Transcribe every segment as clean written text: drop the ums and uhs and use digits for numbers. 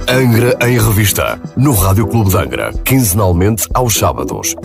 Angra em Revista, no Rádio Clube de Angra, quinzenalmente aos sábados.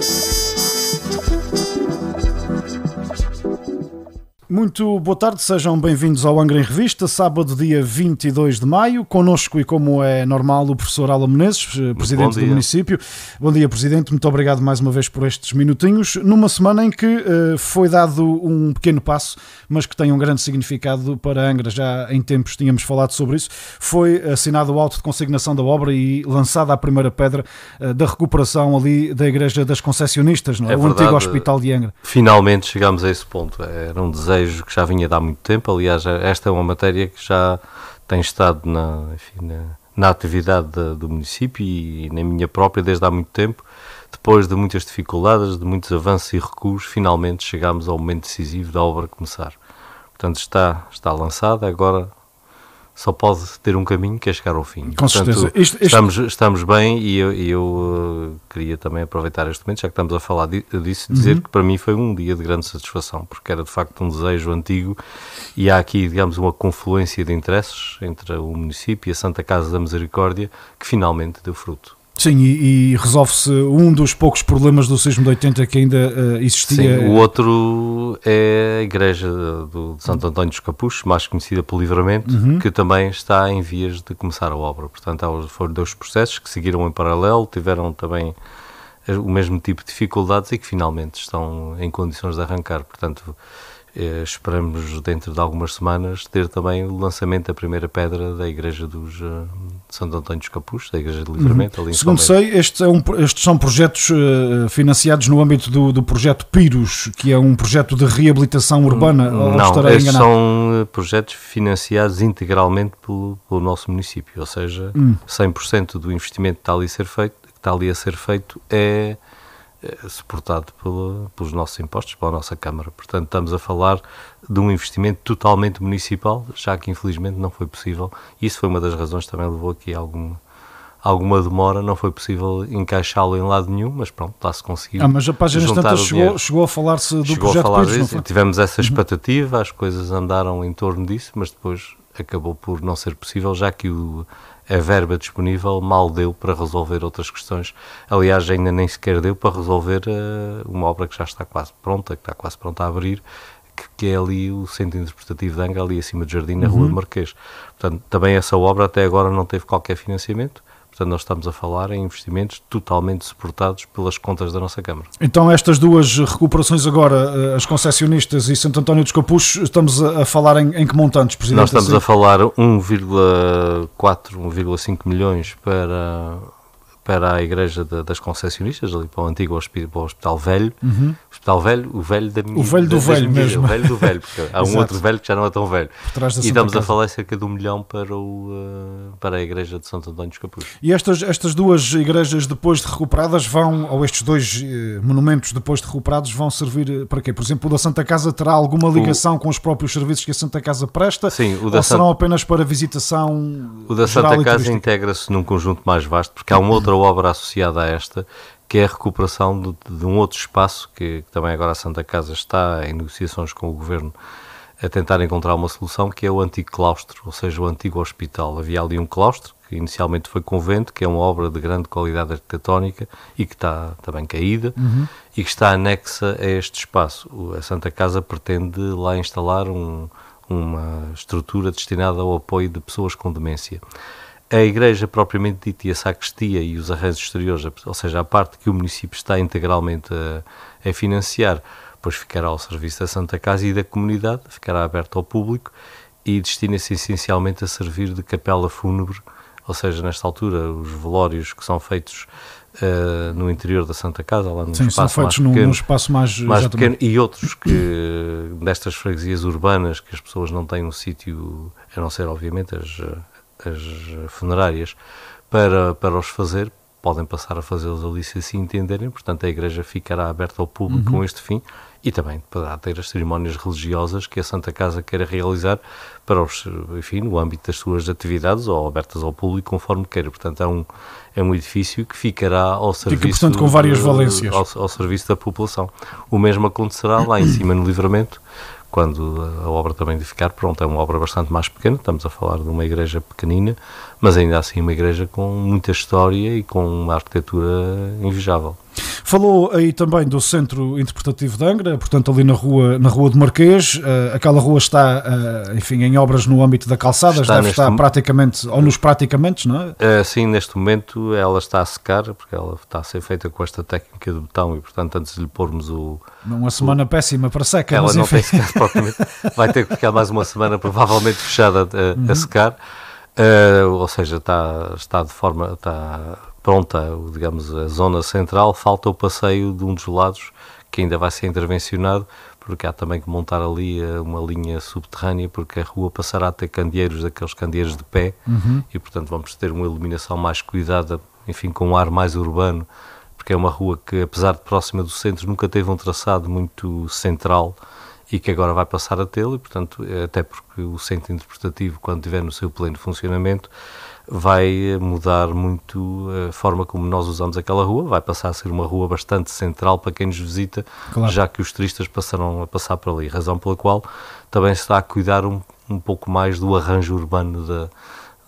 Muito boa tarde, sejam bem-vindos ao Angra em Revista, sábado dia 22 de maio, connosco e como é normal o professor Alan Menezes, presidente do município. Bom dia, presidente, muito obrigado mais uma vez por estes minutinhos, numa semana em que foi dado um pequeno passo, mas que tem um grande significado para Angra. Já em tempos tínhamos falado sobre isso. Foi assinado o auto de consignação da obra e lançada a primeira pedra da recuperação ali da Igreja das Concessionistas, não é? O antigo Hospital de Angra. Finalmente chegamos a esse ponto. Era um desejo que já vinha de há muito tempo. Aliás, esta é uma matéria que já tem estado na atividade do município e na minha própria desde há muito tempo. Depois de muitas dificuldades, de muitos avanços e recuos, finalmente chegámos ao momento decisivo da obra começar. Portanto, está lançada, agora só pode ter um caminho, que é chegar ao fim. Com certeza. Estamos bem e eu queria também aproveitar este momento, já que estamos a falar disso, dizer que para mim foi um dia de grande satisfação, porque era de facto um desejo antigo e há aqui, digamos, uma confluência de interesses entre o município e a Santa Casa da Misericórdia que finalmente deu fruto. Sim, e resolve-se um dos poucos problemas do sismo de 80 que ainda existia. Sim, o outro é a Igreja de Santo António dos Capuchos, mais conhecida pelo Livramento, que também está em vias de começar a obra. Portanto, foram dois processos que seguiram em paralelo, tiveram também o mesmo tipo de dificuldades e que finalmente estão em condições de arrancar. Portanto, esperamos dentro de algumas semanas ter também o lançamento da primeira pedra da Igreja de Santo António dos Capuchos, da Igreja de Livramento. Ali em Segundo sei, estes são projetos financiados no âmbito do projeto PIROS, que é um projeto de reabilitação urbana. Não, estes são projetos financiados integralmente pelo nosso município, ou seja, 100% do investimento que está ali a ser feito é suportado pelos nossos impostos, pela nossa Câmara. Portanto, estamos a falar de um investimento totalmente municipal, já que infelizmente não foi possível. Isso foi uma das razões que também levou aqui alguma demora, não foi possível encaixá-lo em lado nenhum, mas pronto, lá-se conseguiu. Mas a página instantes chegou a falar-se do projeto PIROS, tivemos essa expectativa, as coisas andaram em torno disso, mas depois acabou por não ser possível, já que a verba disponível mal deu para resolver outras questões. Aliás, ainda nem sequer deu para resolver uma obra que já está quase pronta, que está quase pronta a abrir, que é ali o Centro Interpretativo de Angra, ali acima do Jardim, na Rua do Marquês. Portanto, também essa obra até agora não teve qualquer financiamento. Portanto, nós estamos a falar em investimentos totalmente suportados pelas contas da nossa Câmara. Então, estas duas recuperações agora, as concessionistas e Santo António dos Capuchos, estamos a falar em que montantes, Presidente? Nós estamos a falar 1,4, 1,5 milhões para a Igreja das Concessionistas, ali para o antigo Hospital Velho. Hospital Velho, o velho da minha... O velho do velho mesmo. O velho do velho, porque há um outro velho que já não é tão velho. E estamos a falar cerca de 1 milhão para a Igreja de Santo António dos Capuchos. E estas duas igrejas depois de recuperadas ou estes dois monumentos depois de recuperados vão servir para quê? Por exemplo, o da Santa Casa terá alguma ligação com os próprios serviços que a Santa Casa presta? Sim, ou serão apenas para visitação? O da Santa Casa integra-se num conjunto mais vasto, porque há uma outra obra associada a esta, que é a recuperação de um outro espaço, que também agora a Santa Casa está em negociações com o Governo a tentar encontrar uma solução, que é o antigo claustro, ou seja, o antigo hospital. Havia ali um claustro, que inicialmente foi convento, que é uma obra de grande qualidade arquitetónica e que está também caída, e que está anexa a este espaço. A Santa Casa pretende lá instalar uma estrutura destinada ao apoio de pessoas com demência. A igreja propriamente dita e a sacristia e os arranjos exteriores, ou seja, a parte que o município está integralmente a financiar, pois ficará ao serviço da Santa Casa e da comunidade, ficará aberta ao público e destina-se essencialmente a servir de capela fúnebre, ou seja, nesta altura, os velórios que são feitos no interior da Santa Casa, lá num espaço mais pequeno, num espaço mais pequeno, e outros que, nestas freguesias urbanas, que as pessoas não têm um sítio, a não ser, obviamente, as funerárias, para os fazer, podem passar a fazê-los ali se assim entenderem. Portanto, a igreja ficará aberta ao público com este fim e também poderá ter as cerimónias religiosas que a Santa Casa queira realizar no âmbito das suas atividades ou abertas ao público conforme queira. Portanto, é um edifício que ficará ao serviço, portanto, com várias valências. Ao serviço da população. O mesmo acontecerá lá em cima no Livramento, quando a obra também de ficar pronta. É uma obra bastante mais pequena, estamos a falar de uma igreja pequenina, mas ainda assim uma igreja com muita história e com uma arquitetura invejável. Falou aí também do Centro Interpretativo de Angra, portanto ali na rua do Marquês. Aquela rua está, enfim, em obras no âmbito da calçada, deve estar praticamente, ou nos praticamentos, não é? Sim, neste momento ela está a secar, porque ela está a ser feita com esta técnica de betão e, portanto, antes de lhe pormos uma semana péssima para seca. Ela mas, não enfim. tem secado propriamente, vai ter que ficar mais uma semana provavelmente fechada a secar, ou seja, está de forma... Está pronta, digamos, a zona central. Falta o passeio de um dos lados, que ainda vai ser intervencionado, porque há também que montar ali uma linha subterrânea, porque a rua passará a ter candeeiros, daqueles candeeiros de pé, e portanto vamos ter uma iluminação mais cuidada, enfim, com um ar mais urbano, porque é uma rua que, apesar de próxima do centro, nunca teve um traçado muito central, e que agora vai passar a tê-lo, e portanto, até porque o centro interpretativo, quando estiver no seu pleno funcionamento, vai mudar muito a forma como nós usamos aquela rua, vai passar a ser uma rua bastante central para quem nos visita, claro, já que os turistas passarão a passar por ali, razão pela qual também se está a cuidar um pouco mais do arranjo urbano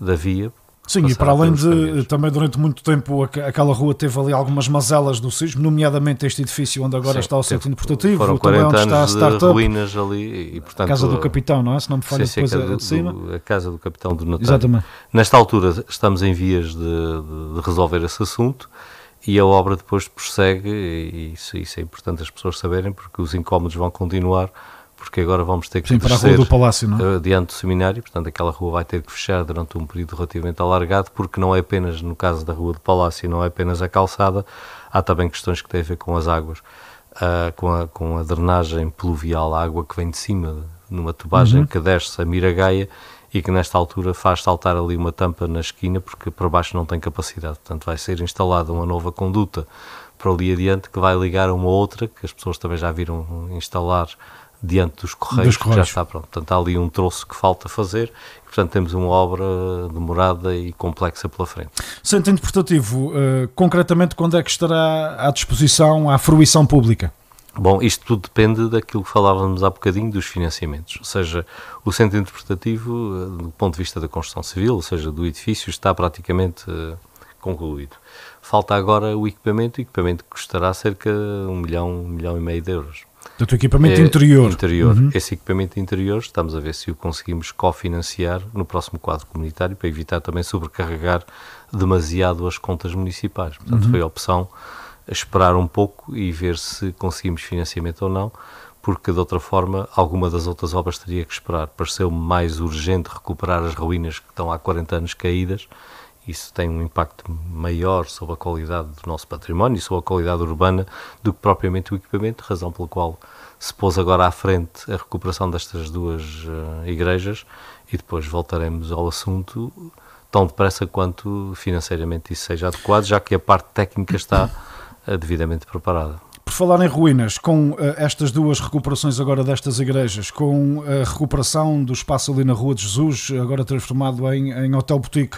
da via. Sim, e para além de, também durante muito tempo aquela rua teve ali algumas mazelas do sismo, nomeadamente este edifício onde agora está o centro interpretativo, foram 40 também onde anos está a startup, ruínas ali, e portanto... A Casa do Capitão, não é? Se não me falha depois de cima. A Casa do Capitão do Natal. Exatamente. Nesta altura estamos em vias de resolver esse assunto, e a obra depois prossegue, e isso é importante as pessoas saberem, porque os incómodos vão continuar, porque agora vamos ter que para a Rua do Palácio, não é? Diante do seminário, portanto aquela rua vai ter que fechar durante um período relativamente alargado, porque não é apenas, no caso da Rua do Palácio, não é apenas a calçada, há também questões que têm a ver com as águas, com a drenagem pluvial, a água que vem de cima, numa tubagem que desce a Miragaia, e que nesta altura faz saltar ali uma tampa na esquina, porque por baixo não tem capacidade, portanto vai ser instalada uma nova conduta para ali adiante, que vai ligar a uma outra, que as pessoas também já viram instalar diante dos correios, que já está pronto. Portanto, há ali um troço que falta fazer, e, portanto, temos uma obra demorada e complexa pela frente. Centro interpretativo, concretamente, quando é que estará à disposição, à fruição pública? Bom, isto tudo depende daquilo que falávamos há bocadinho, dos financiamentos. Ou seja, o centro interpretativo, do ponto de vista da construção civil, ou seja, do edifício, está praticamente concluído. Falta agora o equipamento que custará cerca de 1 milhão e meio de euros. Portanto, o equipamento interior. Esse equipamento interior, estamos a ver se o conseguimos cofinanciar no próximo quadro comunitário, para evitar também sobrecarregar demasiado as contas municipais. Portanto, foi a opção a esperar um pouco e ver se conseguimos financiamento ou não, porque de outra forma alguma das outras obras teria que esperar. Pareceu mais urgente recuperar as ruínas que estão há 40 anos caídas. Isso tem um impacto maior sobre a qualidade do nosso património e sobre a qualidade urbana do que propriamente o equipamento, razão pela qual se pôs agora à frente a recuperação destas duas igrejas, e depois voltaremos ao assunto tão depressa quanto financeiramente isso seja adequado, já que a parte técnica está devidamente preparada. Por falar em ruínas, com estas duas recuperações agora destas igrejas, com a recuperação do espaço ali na Rua de Jesus, agora transformado em Hotel Boutique,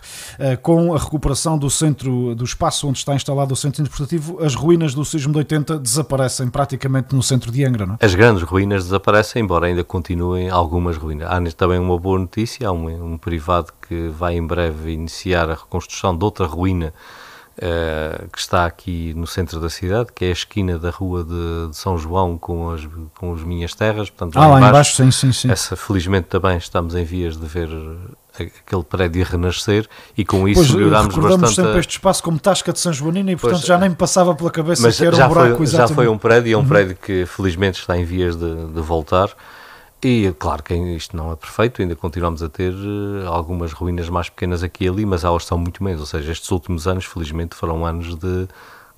com a recuperação do centro, do espaço onde está instalado o centro interpretativo, as ruínas do sismo de 80 desaparecem praticamente no centro de Angra, não é? As grandes ruínas desaparecem, embora ainda continuem algumas ruínas. Há também uma boa notícia, há um privado que vai em breve iniciar a reconstrução de outra ruína que está aqui no centro da cidade, que é a esquina da Rua de São João com as minhas terras. Portanto, lá embaixo, sim. Essa, felizmente também estamos em vias de ver aquele prédio renascer, e com isso melhorámos bastante. Recordamos sempre este espaço como Tasca de São Joanina, e portanto já nem me passava pela cabeça que era um buraco. Já foi um prédio, um prédio que felizmente está em vias de voltar. E claro que isto não é perfeito, ainda continuamos a ter algumas ruínas mais pequenas aqui e ali, mas elas são muito menos. Ou seja, estes últimos anos, felizmente, foram anos de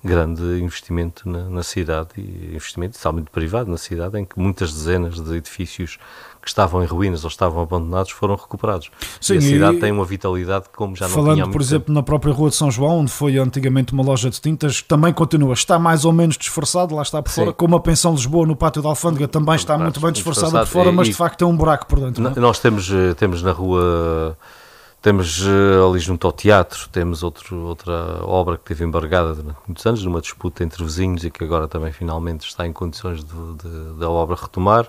grande investimento na cidade, e investimento totalmente privado na cidade, em que muitas dezenas de edifícios que estavam em ruínas ou estavam abandonados foram recuperados. Sim, e a cidade tem uma vitalidade como já não tinha há muito tempo. Falando, por exemplo, na própria Rua de São João, onde foi antigamente uma loja de tintas, também continua, está mais ou menos disfarçado, lá está por fora, como a Pensão Lisboa no Pátio da Alfândega também está muito bem disfarçada por fora, mas de facto tem um buraco por dentro. Nós temos na rua... Temos ali junto ao teatro, temos outra obra que teve embargada durante muitos anos, numa disputa entre vizinhos, e que agora também finalmente está em condições da obra retomar.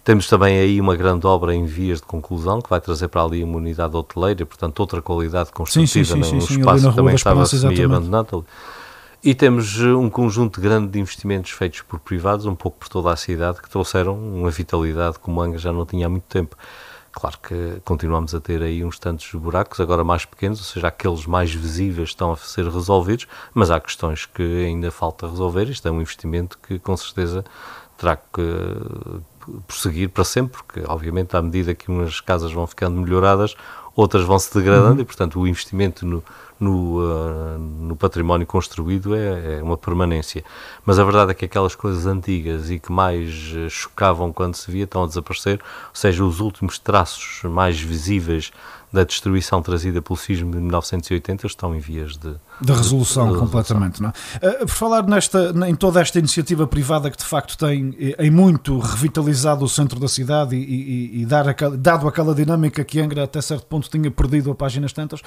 Temos também aí uma grande obra em vias de conclusão, que vai trazer para ali uma unidade hoteleira, portanto outra qualidade construtiva num espaço que também estava semi-abandonado. E temos um conjunto grande de investimentos feitos por privados, um pouco por toda a cidade, que trouxeram uma vitalidade que o Angra já não tinha há muito tempo. Claro que continuamos a ter aí uns tantos buracos, agora mais pequenos, ou seja, aqueles mais visíveis estão a ser resolvidos, mas há questões que ainda falta resolver. Isto é um investimento que com certeza terá que prosseguir para sempre, porque obviamente à medida que umas casas vão ficando melhoradas, outras vão se degradando e portanto o investimento no património construído é uma permanência. Mas a verdade é que aquelas coisas antigas e que mais chocavam quando se via estão a desaparecer, ou seja, os últimos traços mais visíveis da destruição trazida pelo sismo de 1980 estão em vias de resolução completamente, não é? Por falar em toda esta iniciativa privada que de facto tem em muito revitalizado o centro da cidade e dado aquela dinâmica que Angra até certo ponto tinha perdido a páginas tantas,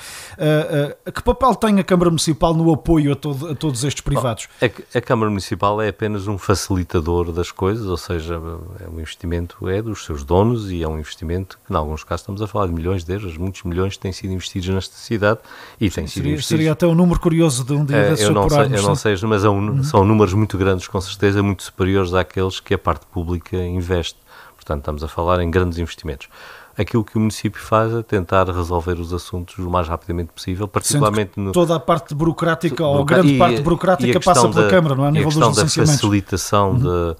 que papel tem a Câmara Municipal no apoio a todos estes privados? Bom, a Câmara Municipal é apenas um facilitador das coisas, ou seja, o investimento é dos seus donos e é um investimento que, em alguns casos, estamos a falar de milhões de euros, muitos milhões que têm sido investidos nesta cidade e têm sido investidos. Seria até um número curioso de um dia desses apurarmos. Eu não sei, mas são números muito grandes, com certeza, muito superiores àqueles que a parte pública investe. Portanto, estamos a falar em grandes investimentos. Aquilo que o município faz é tentar resolver os assuntos o mais rapidamente possível, particularmente toda a parte burocrática, ou grande parte burocrática passa pela Câmara, não é? A nível dos licenciamentos. A questão da facilitação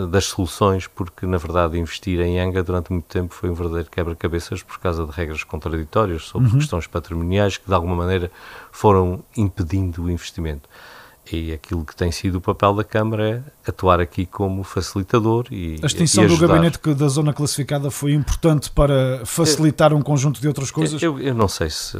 das soluções, porque na verdade investir em Angra durante muito tempo foi um verdadeiro quebra-cabeças por causa de regras contraditórias sobre questões patrimoniais que de alguma maneira foram impedindo o investimento. E aquilo que tem sido o papel da Câmara é atuar aqui como facilitador e a extinção do gabinete da zona classificada foi importante para facilitar um conjunto de outras coisas? Eu não sei se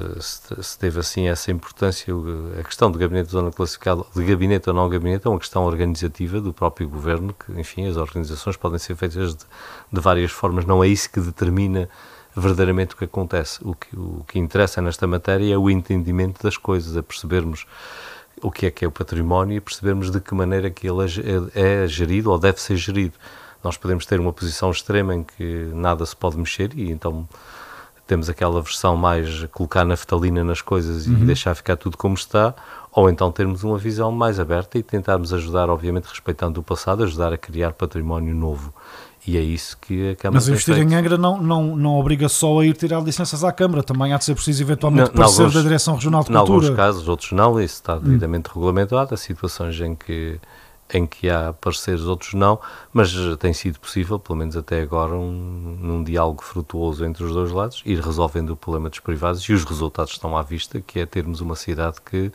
teve assim essa importância. A questão do gabinete de zona classificada, de gabinete ou não gabinete, é uma questão organizativa do próprio Governo, que, enfim, as organizações podem ser feitas de várias formas, não é isso que determina verdadeiramente o que acontece. O que interessa nesta matéria é o entendimento das coisas, a percebermos o que é o património e percebermos de que maneira que ele é gerido ou deve ser gerido. Nós podemos ter uma posição extrema em que nada se pode mexer e então temos aquela versão mais colocar naftalina nas coisas e deixar ficar tudo como está, ou então termos uma visão mais aberta e tentarmos ajudar, obviamente respeitando o passado, ajudar a criar património novo. E é isso que a Câmara. Mas investir em Angra não obriga só a ir tirar licenças à Câmara, também há de ser preciso eventualmente parecer da Direção Regional de Cultura. Em alguns casos, outros não, isso está devidamente regulamentado, há situações em que há pareceres, outros não, mas tem sido possível, pelo menos até agora, num diálogo frutuoso entre os dois lados, ir resolvendo o problema dos privados e os resultados estão à vista, que é termos uma cidade que,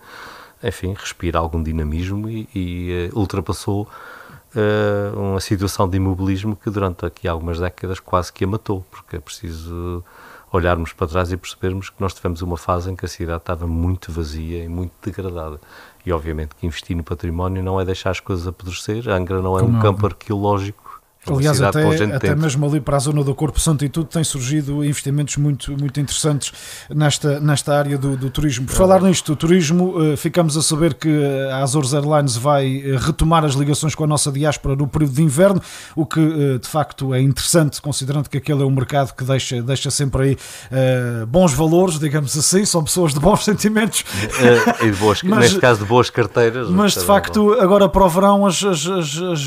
enfim, respira algum dinamismo e ultrapassou uma situação de imobilismo que durante aqui algumas décadas quase que a matou, porque é preciso olharmos para trás e percebermos que nós tivemos uma fase em que a cidade estava muito vazia e muito degradada. E obviamente que investir no património não é deixar as coisas apodrecer. Angra não é um campo arqueológico. Aliás, até mesmo ali para a zona do Corpo Santo e tudo tem surgido investimentos muito, muito interessantes nesta área do turismo. Por falar nisto, o turismo, ficamos a saber que a Azores Airlines vai retomar as ligações com a nossa diáspora no período de inverno, o que de facto é interessante, considerando que aquele é um mercado que deixa sempre aí bons valores, digamos assim, são pessoas de bons sentimentos. Neste caso de boas carteiras. Mas de facto, agora para o verão as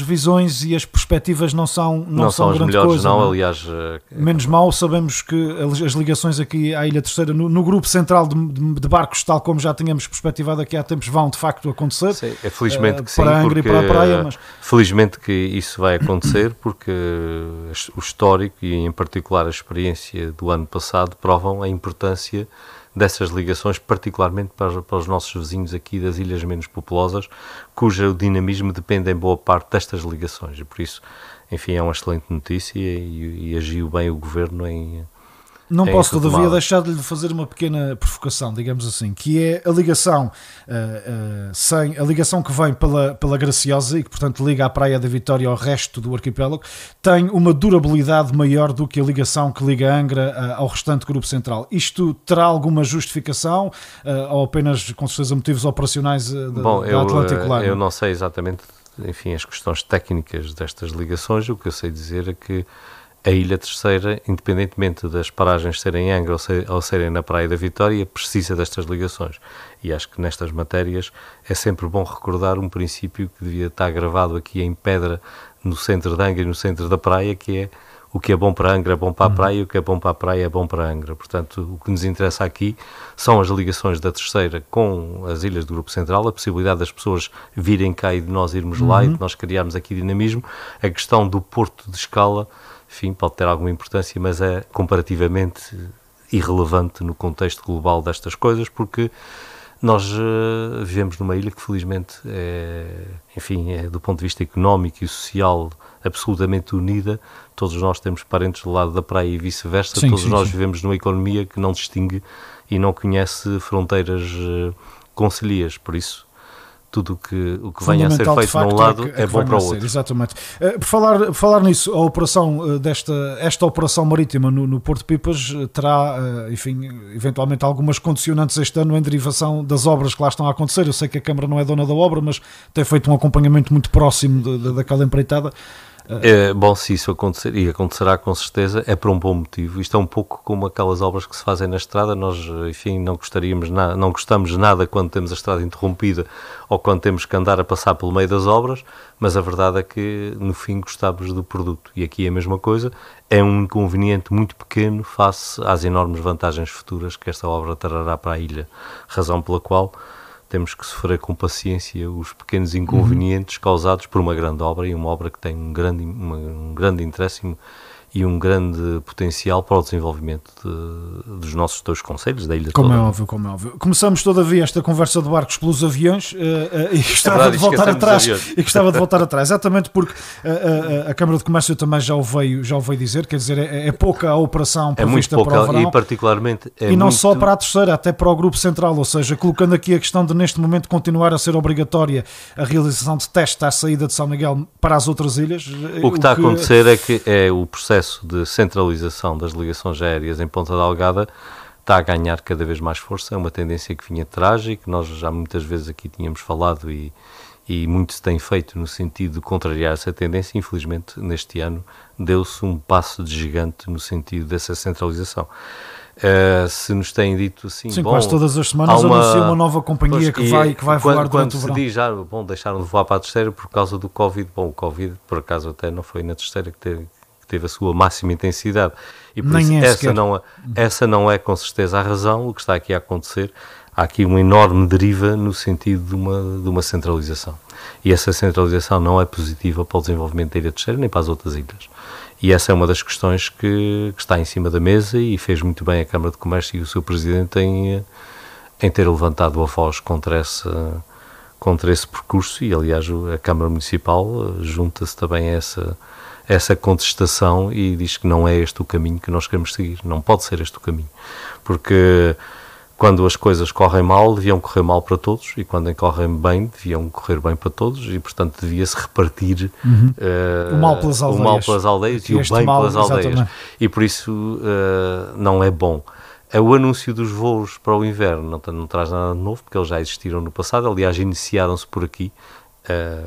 visões e as perspectivas não são as grande melhores, coisa, não, aliás... Menos mal, sabemos que as ligações aqui à Ilha Terceira, no grupo central de barcos, tal como já tínhamos perspectivado aqui há tempos, vão de facto acontecer. Sim, felizmente que sim, para Angra e para a praia, mas... Felizmente que isso vai acontecer, porque o histórico e em particular a experiência do ano passado provam a importância dessas ligações, particularmente para os nossos vizinhos aqui das ilhas menos populosas, cujo dinamismo depende em boa parte destas ligações, e por isso, enfim, é uma excelente notícia e agiu bem o Governo em... Não posso, todavia, deixar de lhe fazer uma pequena provocação, digamos assim, que é a ligação a ligação que vem pela Graciosa e que, portanto, liga a Praia da Vitória ao resto do arquipélago, tem uma durabilidade maior do que a ligação que liga Angra ao restante grupo central. Isto terá alguma justificação ou apenas, com certeza, motivos operacionais da Atlântico Line? Eu não sei exatamente, enfim, as questões técnicas destas ligações. O que eu sei dizer é que a Ilha Terceira, independentemente das paragens serem em Angra ou serem na Praia da Vitória, precisa destas ligações. E acho que nestas matérias é sempre bom recordar um princípio que devia estar gravado aqui em pedra no centro de Angra e no centro da praia, que é: o que é bom para Angra é bom para a praia, e o que é bom para a praia é bom para Angra. Portanto, o que nos interessa aqui são as ligações da Terceira com as ilhas do Grupo Central, a possibilidade das pessoas virem cá e de nós irmos lá e de nós criarmos aqui dinamismo. A questão do Porto de Escala, enfim, pode ter alguma importância, mas é comparativamente irrelevante no contexto global destas coisas, porque nós vivemos numa ilha que felizmente é do ponto de vista económico e social absolutamente unida. Todos nós temos parentes do lado da praia e vice-versa. Todos nós vivemos numa economia que não distingue e não conhece fronteiras concelhias. Por isso, tudo o que venha a ser feito de um lado é bom para o outro. Exatamente. Por falar nisso, a operação esta operação marítima no Porto Pipas terá, enfim, eventualmente algumas condicionantes este ano em derivação das obras que lá estão a acontecer. Eu sei que a Câmara não é dona da obra, mas tem feito um acompanhamento muito próximo daquela empreitada. Bom, se isso acontecer, e acontecerá com certeza, é por um bom motivo. Isto é um pouco como aquelas obras que se fazem na estrada. Nós, enfim, não gostamos nada quando temos a estrada interrompida ou quando temos que andar a passar pelo meio das obras, mas a verdade é que no fim gostamos do produto. E aqui é a mesma coisa, é um inconveniente muito pequeno face às enormes vantagens futuras que esta obra trará para a ilha, razão pela qual temos que sofrer com paciência os pequenos inconvenientes causados por uma grande obra, e uma obra que tem um grande interesse e um grande potencial para o desenvolvimento dos nossos dois concelhos, da ilha toda. Como é óbvio. Começamos, todavia, esta conversa de barcos pelos aviões e gostava de voltar atrás. Exatamente porque a Câmara de Comércio também já o veio dizer, quer dizer, é pouca a operação prevista para o verão. E particularmente e não só para a Terceira, até para o Grupo Central, ou seja, colocando aqui a questão de neste momento continuar a ser obrigatória a realização de testes à saída de São Miguel para as outras ilhas. O que está a acontecer é que o processo de centralização das ligações aéreas em Ponta Delgada está a ganhar cada vez mais força. É uma tendência que vinha de trás e que nós já muitas vezes aqui tínhamos falado e muito se tem feito no sentido de contrariar essa tendência. Infelizmente, neste ano, deu-se um passo de gigante no sentido dessa centralização. Se nos têm dito assim, sim, quase todas as semanas anuncia uma nova companhia que vai voar durante o verão. Quando se diz, deixaram de voar para a Terceira por causa do Covid. Bom, o Covid, por acaso, até não foi na Terceira que teve a sua máxima intensidade, e por isso essa não é com certeza a razão. O que está aqui a acontecer, há aqui uma enorme deriva no sentido de uma centralização, e essa centralização não é positiva para o desenvolvimento da Ilha Terceira nem para as outras ilhas, e essa é uma das questões que está em cima da mesa, e fez muito bem a Câmara de Comércio e o seu Presidente em ter levantado a voz contra esse percurso, e aliás a Câmara Municipal junta-se também a essa contestação e diz que não é este o caminho que nós queremos seguir. Não pode ser este o caminho, porque quando as coisas correm mal, deviam correr mal para todos, e quando correm bem, deviam correr bem para todos, e portanto devia-se repartir o mal pelas aldeias e o bem pelas aldeias. Exatamente. E por isso não é bom. O anúncio dos voos para o inverno não traz nada de novo, porque eles já existiram no passado. Aliás, iniciaram-se por aqui.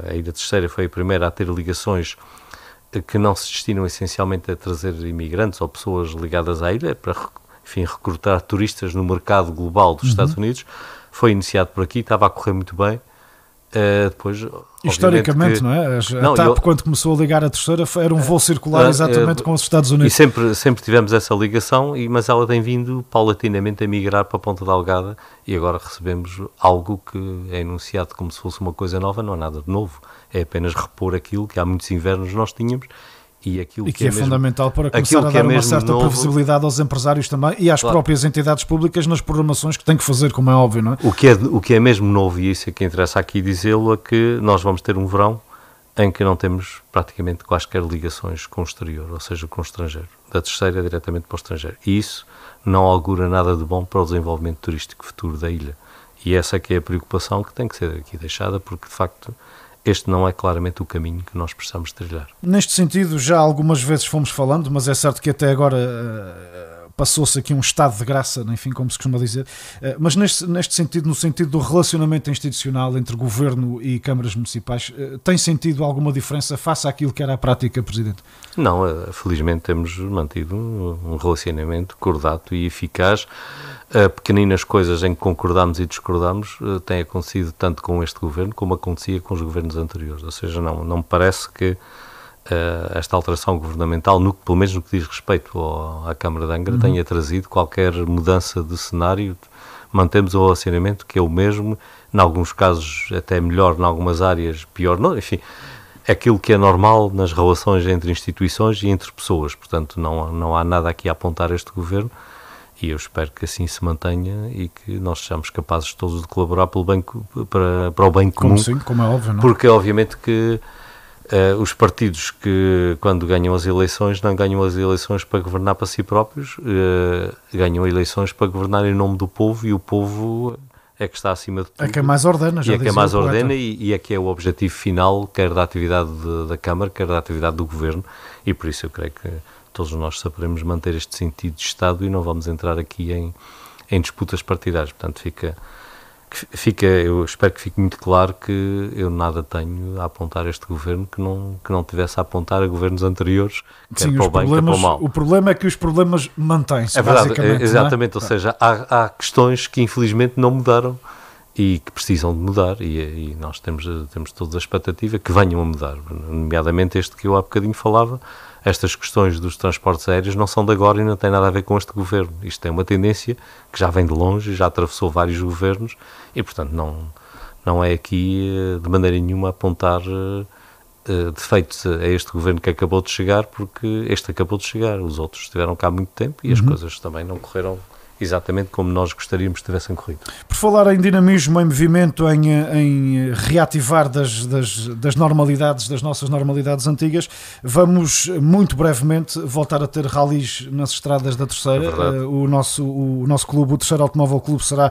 A Ilha Terceira foi a primeira a ter ligações que não se destinam essencialmente a trazer imigrantes ou pessoas ligadas à ilha, para, enfim, recrutar turistas no mercado global dos Estados Unidos. Foi iniciado por aqui, estava a correr muito bem. Depois, historicamente, não é? A TAP, quando começou a ligar a Terceira, era um voo circular exatamente com os Estados Unidos. E sempre tivemos essa ligação, mas ela tem vindo paulatinamente a migrar para a Ponta Delgada, e agora recebemos algo que é anunciado como se fosse uma coisa nova. Não é nada de novo, é apenas repor aquilo que há muitos invernos nós tínhamos, e que é fundamental para começar a dar uma certa previsibilidade aos empresários também e às próprias entidades públicas nas programações que têm que fazer, como é óbvio, não é? O que é mesmo novo, e isso é que interessa aqui dizê-lo, é que nós vamos ter um verão em que não temos praticamente quaisquer ligações com o exterior, ou seja, com o estrangeiro, da Terceira diretamente para o estrangeiro, e isso não augura nada de bom para o desenvolvimento turístico futuro da ilha, e essa é que é a preocupação que tem que ser aqui deixada, porque de facto este não é claramente o caminho que nós precisamos trilhar. Neste sentido, já algumas vezes fomos falando, mas é certo que até agora passou-se aqui um estado de graça, enfim, como se costuma dizer, mas neste sentido, no sentido do relacionamento institucional entre governo e câmaras municipais, tem sentido alguma diferença face àquilo que era a prática, Presidente? Não, felizmente temos mantido um relacionamento cordato e eficaz. Pequeninas coisas em que concordamos e discordamos têm acontecido tanto com este governo como acontecia com os governos anteriores, ou seja, não me parece que esta alteração governamental, pelo menos no que diz respeito à Câmara de Angra, tenha trazido qualquer mudança de cenário. Mantemos o relacionamento que é o mesmo, em alguns casos até melhor, em algumas áreas pior, não, enfim, é aquilo que é normal nas relações entre instituições e entre pessoas, portanto não há nada aqui a apontar a este governo e eu espero que assim se mantenha e que nós sejamos capazes todos de colaborar para o bem comum. Como é óbvio, não? Porque obviamente que os partidos que, quando ganham as eleições, não ganham as eleições para governar para si próprios, ganham eleições para governar em nome do povo, e o povo é que está acima de tudo. É quem mais ordena, já e é quem mais ordena e é que é o objetivo final, quer da atividade da Câmara, quer da atividade do Governo, e por isso eu creio que todos nós saberemos manter este sentido de Estado e não vamos entrar aqui em disputas partidárias. Portanto, eu espero que fique muito claro que eu nada tenho a apontar a este governo que não tivesse a apontar a governos anteriores, quer para o bem, quer para o mal. O problema é que os problemas mantêm-se, é verdade, basicamente. Exatamente, ou seja, há questões que infelizmente não mudaram e que precisam de mudar, e nós temos toda a expectativa que venham a mudar, nomeadamente este que eu há bocadinho falava. Estas questões dos transportes aéreos não são de agora e não têm nada a ver com este governo. Isto é uma tendência que já vem de longe, já atravessou vários governos e, portanto, não é aqui de maneira nenhuma apontar defeitos a este governo que acabou de chegar, porque este acabou de chegar, os outros estiveram cá há muito tempo e as coisas também não correram exatamente como nós gostaríamos que tivessem corrido. Por falar em dinamismo, em movimento, em reativar das normalidades, das nossas normalidades antigas, vamos muito brevemente voltar a ter ralis nas estradas da Terceira. O nosso clube, o Terceiro Automóvel Clube, será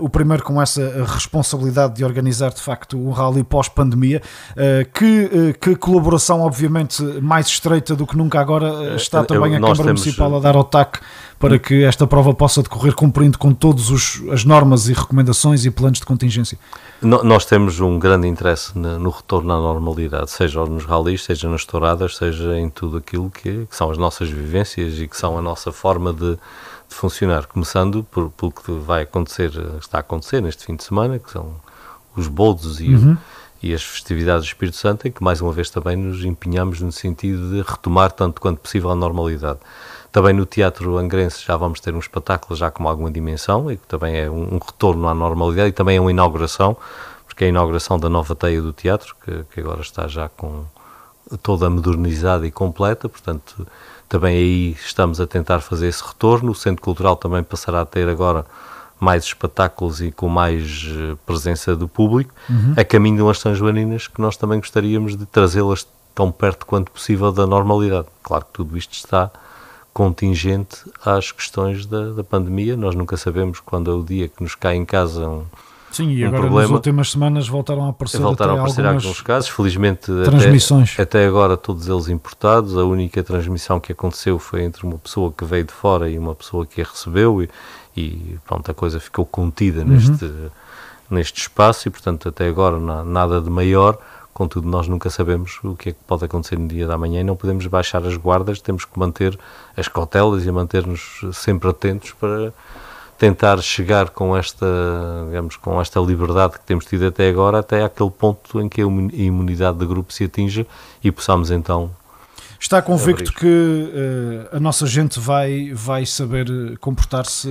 o primeiro com essa responsabilidade de organizar de facto um rally pós-pandemia. Que colaboração, obviamente, mais estreita do que nunca agora está também a Câmara Municipal a dar ao TAC para que esta prova possa decorrer cumprindo com todas as normas e recomendações e planos de contingência? Nós temos um grande interesse no retorno à normalidade, seja nos ralis, seja nas touradas, seja em tudo aquilo que são as nossas vivências e que são a nossa forma de funcionar, começando pelo que vai acontecer, está a acontecer neste fim de semana, que são os boldos e as festividades do Espírito Santo, em que mais uma vez também nos empenhamos no sentido de retomar tanto quanto possível a normalidade. Também no Teatro Angrense já vamos ter um espetáculo já com alguma dimensão e que também é um retorno à normalidade e também é uma inauguração, porque é a inauguração da nova teia do teatro, que agora está já com toda modernizada e completa, portanto também aí estamos a tentar fazer esse retorno. O Centro Cultural também passará a ter agora mais espetáculos e com mais presença do público, a caminho de umas São Joaninas que nós também gostaríamos de trazê-las tão perto quanto possível da normalidade. Claro que tudo isto está contingente às questões da pandemia. Nós nunca sabemos quando é o dia que nos cai em casa Sim, e agora problema. Nas últimas semanas voltaram a aparecer alguns casos, felizmente transmissões. Até agora todos eles importados. A única transmissão que aconteceu foi entre uma pessoa que veio de fora e uma pessoa que a recebeu e pronto, a coisa ficou contida neste espaço e portanto até agora nada de maior. Contudo, nós nunca sabemos o que é que pode acontecer no dia da manhã e não podemos baixar as guardas, temos que manter as cautelas e manter-nos sempre atentos para tentar chegar com esta liberdade que temos tido até agora, até aquele ponto em que a imunidade de grupo se atinja e possamos então... Está convicto que a nossa gente vai saber comportar-se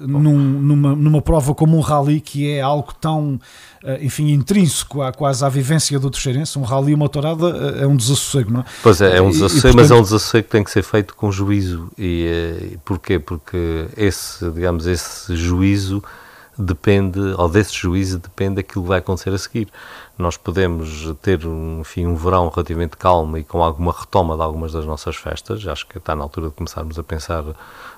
numa prova como um rally, que é algo tão, intrínseco quase à vivência do terceirense? Um rally e uma tourada é um desassossego, não é? Pois é um desassossego, mas é um desassossego que tem que ser feito com juízo. E porquê? Porque esse juízo depende, ou desse juízo depende aquilo que vai acontecer a seguir. Nós podemos ter um verão relativamente calmo e com alguma retoma de algumas das nossas festas. Acho que está na altura de começarmos a pensar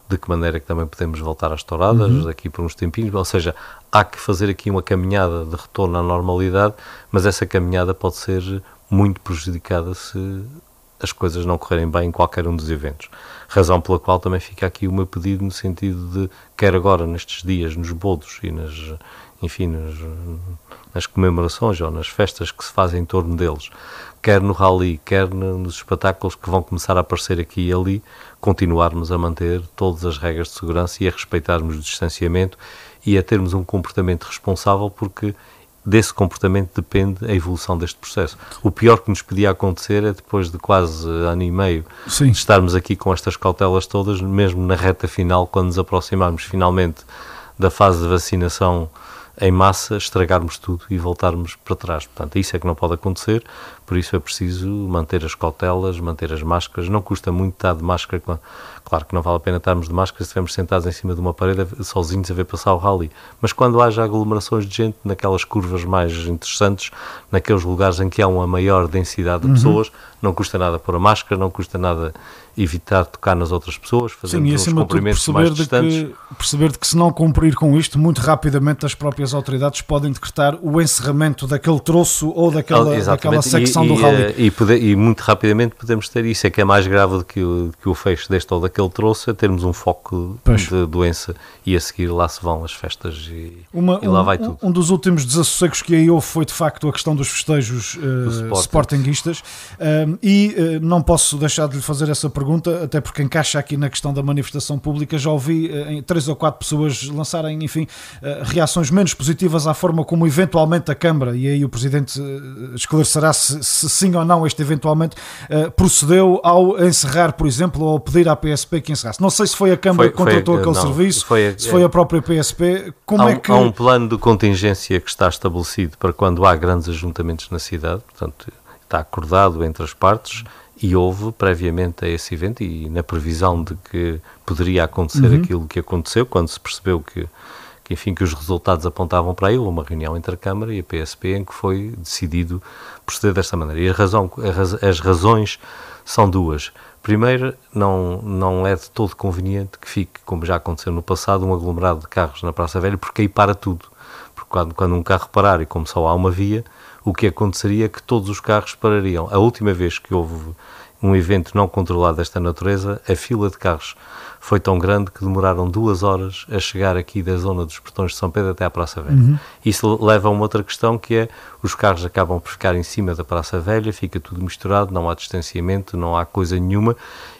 de que maneira que também podemos voltar às touradas daqui por uns tempinhos. Ou seja, há que fazer aqui uma caminhada de retorno à normalidade, mas essa caminhada pode ser muito prejudicada se as coisas não correrem bem em qualquer um dos eventos. Razão pela qual também fica aqui o meu pedido no sentido de, quer agora nestes dias, nos bodos e nas comemorações ou nas festas que se fazem em torno deles, quer no rally, quer nos espetáculos que vão começar a aparecer aqui e ali, continuarmos a manter todas as regras de segurança e a respeitarmos o distanciamento e a termos um comportamento responsável, porque desse comportamento depende a evolução deste processo. O pior que nos podia acontecer é, depois de quase ano e meio, de estarmos aqui com estas cautelas todas, mesmo na reta final, quando nos aproximarmos finalmente da fase de vacinação em massa, estragarmos tudo e voltarmos para trás. Portanto, isso é que não pode acontecer, por isso é preciso manter as cautelas, manter as máscaras. Não custa muito estar de máscara. Claro que não vale a pena estarmos de máscara se estivermos sentados em cima de uma parede sozinhos a ver passar o rally, mas quando haja aglomerações de gente, naquelas curvas mais interessantes, naqueles lugares em que há uma maior densidade de pessoas, não custa nada pôr a máscara, não custa nada evitar tocar nas outras pessoas, fazermos uns cumprimentos mais distantes. Perceber de que se não cumprir com isto, muito rapidamente as próprias autoridades podem decretar o encerramento daquele troço ou daquela secção do rally. E muito rapidamente podemos ter isso, é que é mais grave do que o fecho deste ou daquele troço, é termos um foco de doença e a seguir lá se vão as festas e lá vai tudo. Um dos últimos desassossegos que aí houve foi de facto a questão dos festejos sportinguistas, e não posso deixar de lhe fazer essa pergunta, até porque encaixa aqui na questão da manifestação pública. Já ouvi 3 ou 4 pessoas lançarem, enfim, reações menos positivas à forma como eventualmente a Câmara, e aí o Presidente esclarecerá se sim ou não este eventualmente procedeu ao encerrar, por exemplo, ou ao pedir à PSP que encerrasse. Não sei se foi a Câmara que contratou aquele serviço, se foi a própria PSP. Há um plano de contingência que está estabelecido para quando há grandes ajuntamentos na cidade, portanto está acordado entre as partes, e houve previamente a esse evento e na previsão de que poderia acontecer aquilo que aconteceu, quando se percebeu que os resultados apontavam para aí, uma reunião entre a Câmara e a PSP em que foi decidido proceder desta maneira. E as razões são duas. Primeiro, não é de todo conveniente que fique, como já aconteceu no passado, um aglomerado de carros na Praça Velha, porque aí para tudo. Porque quando um carro parar e como só há uma via, o que aconteceria é que todos os carros parariam. A última vez que houve um evento não controlado desta natureza, a fila de carros foi tão grande que demoraram 2 horas a chegar aqui da zona dos Portões de São Pedro até à Praça Velha. Isso leva a uma outra questão, que é, os carros acabam por ficar em cima da Praça Velha, fica tudo misturado, não há distanciamento, não há coisa nenhuma,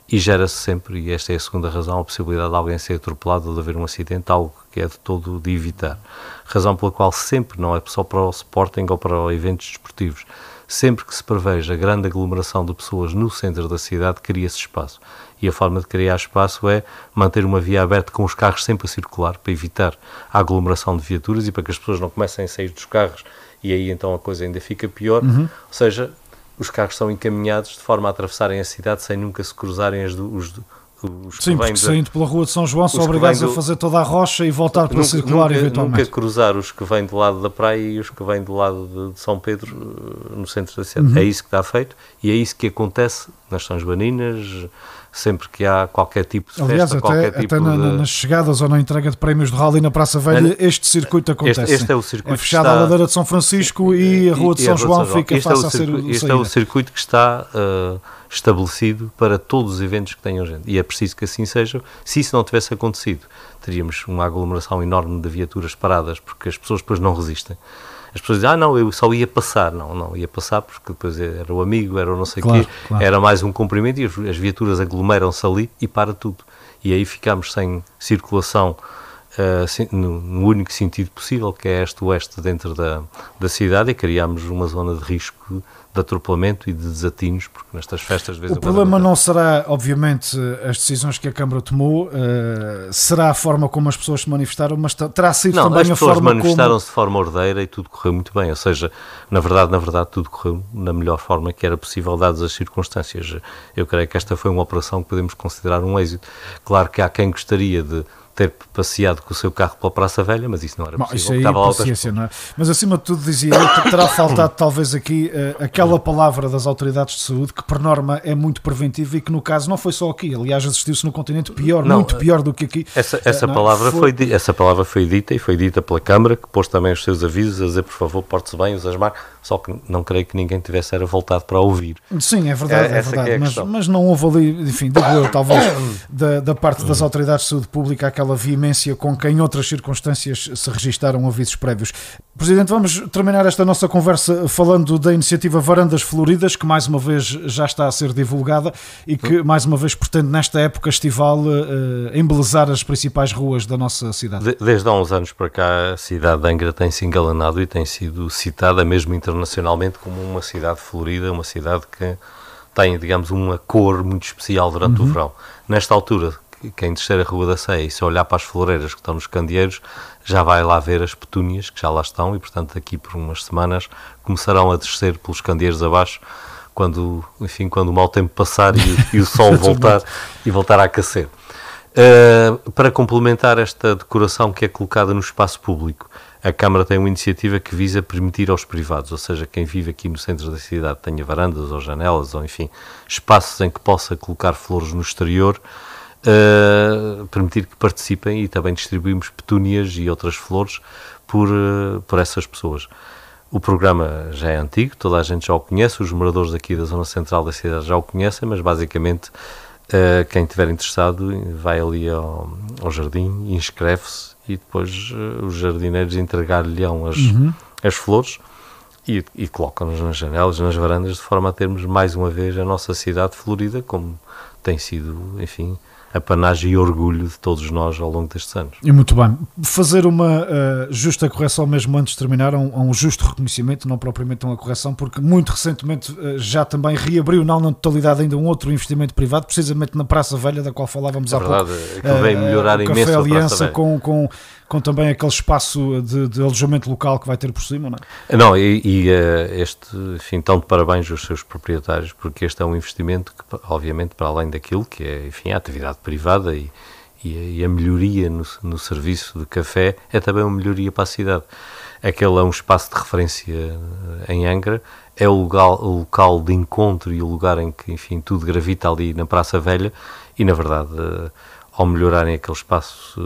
e gera-se sempre, e esta é a segunda razão, a possibilidade de alguém ser atropelado ou de haver um acidente, algo que é de todo de evitar. Razão pela qual sempre, não é só para o Sporting ou para eventos desportivos, sempre que se preveja grande aglomeração de pessoas no centro da cidade, cria-se espaço. E a forma de criar espaço é manter uma via aberta com os carros sempre a circular, para evitar a aglomeração de viaturas e para que as pessoas não comecem a sair dos carros, e aí então a coisa ainda fica pior. Ou seja, os carros são encaminhados de forma a atravessarem a cidade sem nunca se cruzarem os sim, porque saindo pela Rua de São João são obrigados a fazer toda a rocha e voltar para circular eventualmente. Nunca cruzar os que vêm do lado da praia e os que vêm do lado de São Pedro no centro da cidade. É isso que está feito e é isso que acontece nas São Joaninas, sempre que há qualquer tipo de festa, até nas chegadas ou na entrega de prémios de rally na Praça Velha, este circuito acontece. Este é o circuito. É fechada a ladeira de São Francisco e a Rua de São João fica fácil a ser o Este é o circuito que está estabelecido para todos os eventos que tenham gente. E é preciso que assim seja. Se isso não tivesse acontecido, teríamos uma aglomeração enorme de viaturas paradas, porque as pessoas depois não resistem. As pessoas dizem, não, eu só ia passar. Não ia passar porque depois era o amigo, era o não sei o quê, era mais um cumprimento e as viaturas aglomeram-se ali e para tudo. E aí ficamos sem circulação no único sentido possível, que é este-oeste dentro da cidade, e criamos uma zona de risco de atropelamento e de desatinos, porque nestas festas... O problema não será, obviamente, as decisões que a Câmara tomou, será a forma como as pessoas se manifestaram, mas terá sido também a forma como... as pessoas manifestaram-se de forma ordeira e tudo correu muito bem, ou seja, na verdade, tudo correu na melhor forma que era possível, dadas as circunstâncias. Eu creio que esta foi uma operação que podemos considerar um êxito. Claro que há quem gostaria de ter passeado com o seu carro pela Praça Velha, mas isso não era possível. Isso aí é paciência, não é? Mas acima de tudo, dizia eu, terá faltado talvez aqui aquela palavra das autoridades de saúde, que por norma é muito preventiva e que no caso não foi só aqui, aliás assistiu-se no continente muito pior do que aqui. Essa palavra foi dita e foi dita pela Câmara, que pôs também os seus avisos a dizer, por favor, porte-se bem, use as máscaras. só que não creio que ninguém tivesse era voltado para ouvir. Sim, é verdade, mas não houve ali, enfim, digo eu, talvez da parte das autoridades de saúde pública aquela veemência com que em outras circunstâncias se registaram avisos prévios. Presidente, vamos terminar esta nossa conversa falando da iniciativa Varandas Floridas, que mais uma vez já está a ser divulgada e que mais uma vez pretende nesta época estival embelezar as principais ruas da nossa cidade. Desde há uns anos para cá a cidade de Angra tem-se engalanado e tem sido citada mesmo internacionalmente como uma cidade florida, uma cidade que tem, digamos, uma cor muito especial durante o verão. Nesta altura, quem descer a Rua da Ceia e se olhar para as floreiras que estão nos candeeiros, já vai lá ver as petúnias que já lá estão e, portanto, daqui por umas semanas começarão a descer pelos candeeiros abaixo quando o mau tempo passar e o sol voltar a aquecer. Para complementar esta decoração que é colocada no espaço público, a Câmara tem uma iniciativa que visa permitir aos privados, ou seja, quem vive aqui no centro da cidade tenha varandas ou janelas, ou enfim, espaços em que possa colocar flores no exterior, permitir que participem, e também distribuímos petúnias e outras flores por essas pessoas. O programa já é antigo, toda a gente já o conhece, os moradores aqui da zona central da cidade já o conhecem, mas basicamente quem estiver interessado vai ali ao jardim, inscreve-se e depois os jardineiros entregar-lhe-ão as flores e colocam-nos nas janelas, nas varandas, de forma a termos mais uma vez a nossa cidade florida, como tem sido, enfim, apanagem e orgulho de todos nós ao longo destes anos. E muito bem. Fazer uma justa correção mesmo antes de terminar, um justo reconhecimento, não propriamente uma correção, porque muito recentemente já também reabriu, não na totalidade ainda, um outro investimento privado, precisamente na Praça Velha, da qual falávamos há pouco. Que vem melhorar imenso Café a Aliança, Praça Velha. Com também aquele espaço de alojamento local que vai ter por cima, não é? Não, enfim, estão de parabéns os seus proprietários, porque este é um investimento que, obviamente, para além daquilo que é, enfim, a atividade privada e a melhoria no serviço de café, é também uma melhoria para a cidade. Aquele é um espaço de referência em Angra, é o local de encontro e o lugar em que, enfim, tudo gravita ali na Praça Velha e, na verdade, ao melhorarem aquele espaço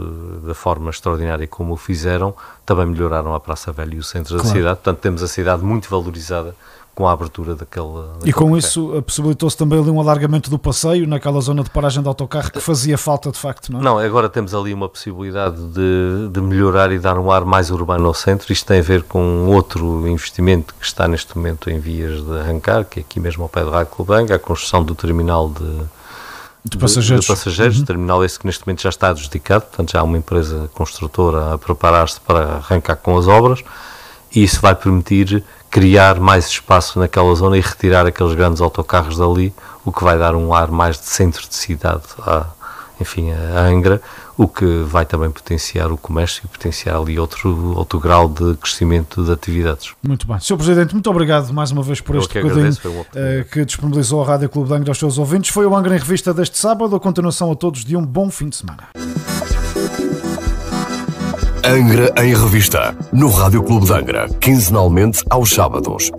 da forma extraordinária como o fizeram, também melhoraram a Praça Velha e o centro da cidade. Portanto, temos a cidade muito valorizada com a abertura daquele E com café. isso possibilitou-se também ali um alargamento do passeio naquela zona de paragem de autocarro que fazia falta de facto, não é? Não, agora temos ali uma possibilidade de melhorar e dar um ar mais urbano ao centro. Isto tem a ver com outro investimento que está neste momento em vias de arrancar, que é aqui mesmo ao pé do Rádio Clube Angra, a construção do terminal de passageiros, terminal esse que neste momento já está adjudicado, portanto já há uma empresa construtora a preparar-se para arrancar com as obras, e isso vai permitir criar mais espaço naquela zona e retirar aqueles grandes autocarros dali, o que vai dar um ar mais de centro de cidade a Angra, o que vai também potenciar o comércio e potenciar ali outro grau de crescimento de atividades. Muito bem. Sr. Presidente, muito obrigado mais uma vez por este bocadinho que disponibilizou a Rádio Clube de Angra aos seus ouvintes. Foi o Angra em Revista deste sábado. A continuação a todos de um bom fim de semana. Angra em Revista, no Rádio Clube de Angra, quinzenalmente aos sábados.